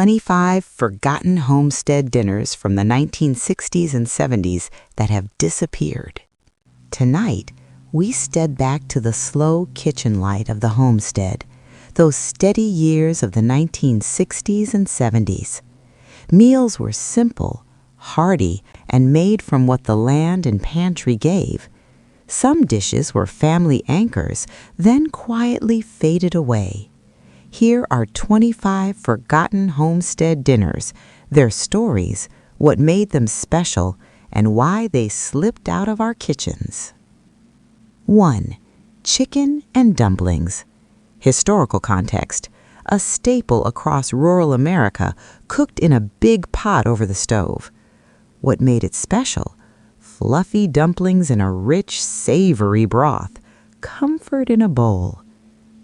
25 forgotten homestead dinners from the 1960s and 70s that have disappeared. Tonight, we stead back to the slow kitchen light of the homestead, those steady years of the 1960s and 70s. Meals were simple, hearty, and made from what the land and pantry gave. Some dishes were family anchors, then quietly faded away. Here are 25 forgotten homestead dinners, their stories, what made them special, and why they slipped out of our kitchens. 1. Chicken and dumplings. Historical context. A staple across rural America, cooked in a big pot over the stove. What made it special? Fluffy dumplings in a rich, savory broth. Comfort in a bowl.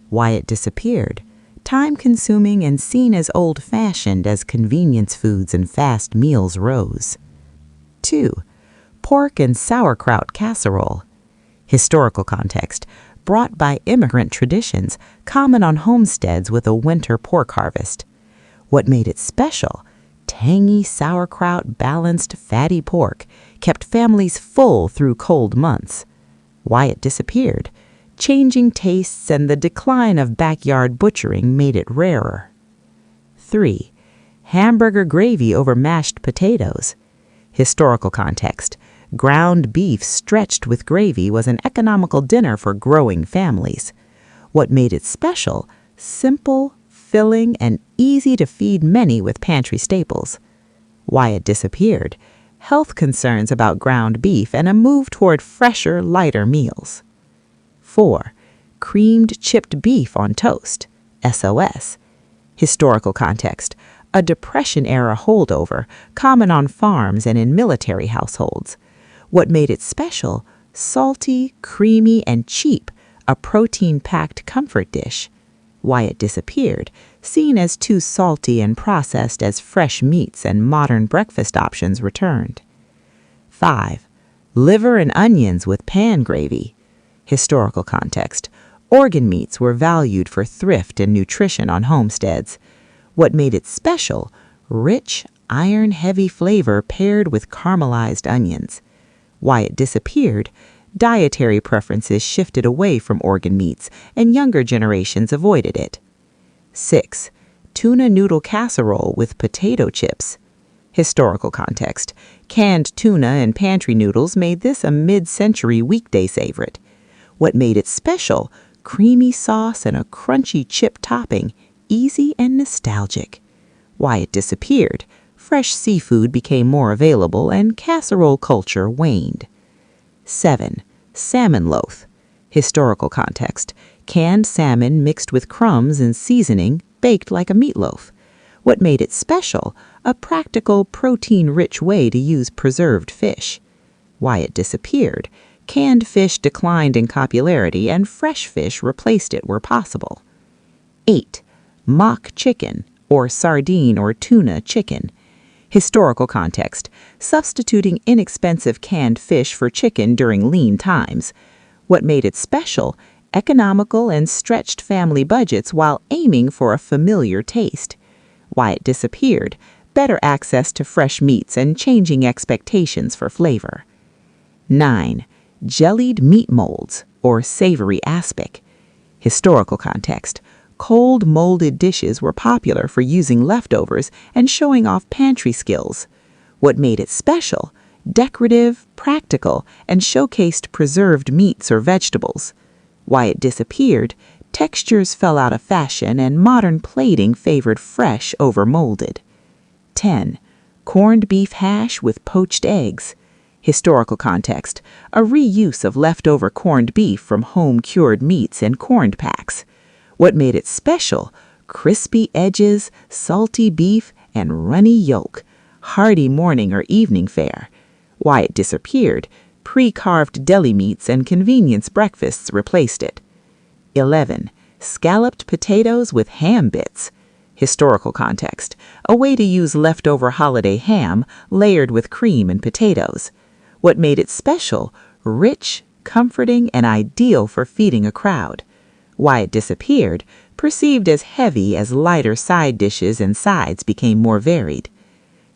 Why it disappeared? Time-consuming and seen as old-fashioned as convenience foods and fast meals rose. 2. Pork and sauerkraut casserole. Historical context. Brought by immigrant traditions, common on homesteads with a winter pork harvest. What made it special? Tangy sauerkraut-balanced fatty pork kept families full through cold months. Why it disappeared? Changing tastes and the decline of backyard butchering made it rarer. 3. Hamburger gravy over mashed potatoes. Historical context. Ground beef stretched with gravy was an economical dinner for growing families. What made it special? Simple, filling, and easy to feed many with pantry staples. Why it disappeared? Health concerns about ground beef and a move toward fresher, lighter meals. 4. Creamed chipped beef on toast. SOS. Historical context. A Depression-era holdover, common on farms and in military households. What made it special? Salty, creamy, and cheap, a protein-packed comfort dish. Why it disappeared? Seen as too salty and processed as fresh meats and modern breakfast options returned. 5. Liver and onions with pan gravy. Historical context. Organ meats were valued for thrift and nutrition on homesteads. What made it special? Rich, iron-heavy flavor paired with caramelized onions. Why it disappeared? Dietary preferences shifted away from organ meats, and younger generations avoided it. 6. Tuna noodle casserole with potato chips. Historical context. Canned tuna and pantry noodles made this a mid-century weekday favorite. What made it special? Creamy sauce and a crunchy chip topping, easy and nostalgic. Why it disappeared? Fresh seafood became more available and casserole culture waned. 7. Salmon loaf. Historical context. Canned salmon mixed with crumbs and seasoning, baked like a meatloaf. What made it special? A practical, protein-rich way to use preserved fish. Why it disappeared? Canned fish declined in popularity and fresh fish replaced it where possible. 8. Mock chicken, or sardine or tuna chicken. Historical context. Substituting inexpensive canned fish for chicken during lean times. What made it special? Economical and stretched family budgets while aiming for a familiar taste. Why it disappeared? Better access to fresh meats and changing expectations for flavor. 9. Jellied meat molds, or savory aspic. Historical context. Cold molded dishes were popular for using leftovers and showing off pantry skills. What made it special? Decorative, practical, and showcased preserved meats or vegetables. Why it disappeared? Textures fell out of fashion and modern plating favored fresh over molded. 10. Corned beef hash with poached eggs. Historical context. A reuse of leftover corned beef from home-cured meats in corned packs. What made it special? Crispy edges, salty beef, and runny yolk. Hearty morning or evening fare. Why it disappeared? Pre-carved deli meats and convenience breakfasts replaced it. 11. Scalloped potatoes with ham bits. Historical context. A way to use leftover holiday ham layered with cream and potatoes. What made it special? Rich, comforting, and ideal for feeding a crowd. Why it disappeared? perceived as heavy as lighter side dishes and sides became more varied.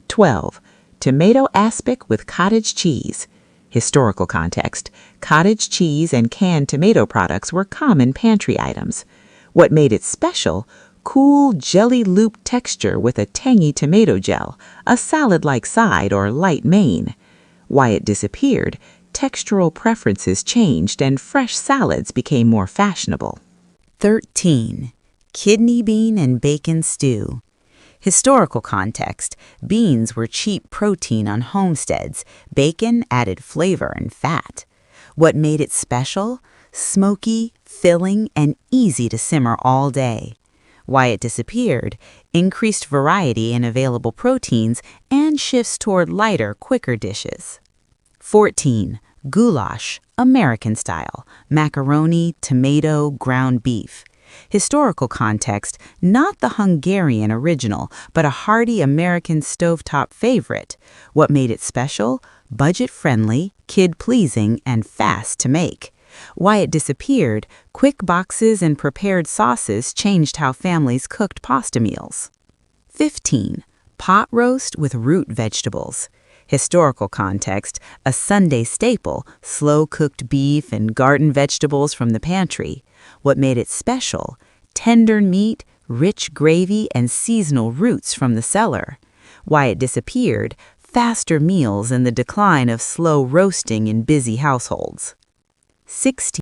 12. Tomato aspic with cottage cheese. Historical context. Cottage cheese and canned tomato products were common pantry items. What made it special? Cool jelly loop texture with a tangy tomato gel, a salad-like side or light main. Why it disappeared? Textural preferences changed and fresh salads became more fashionable. 13. Kidney bean and bacon stew. Historical context. Beans were cheap protein on homesteads. Bacon added flavor and fat. What made it special? Smoky, filling, and easy to simmer all day. Why it disappeared? Increased variety in available proteins and shifts toward lighter, quicker dishes. 14. Goulash, American style, macaroni, tomato, ground beef. Historical context, not the Hungarian original, but a hearty American stovetop favorite. What made it special? Budget-friendly, kid-pleasing, and fast to make. Why it disappeared? Quick boxes and prepared sauces changed how families cooked pasta meals. 15. Pot roast with root vegetables. Historical context, a Sunday staple, slow-cooked beef and garden vegetables from the pantry. What made it special? Tender meat, rich gravy, and seasonal roots from the cellar. Why it disappeared? Faster meals and the decline of slow roasting in busy households. 16.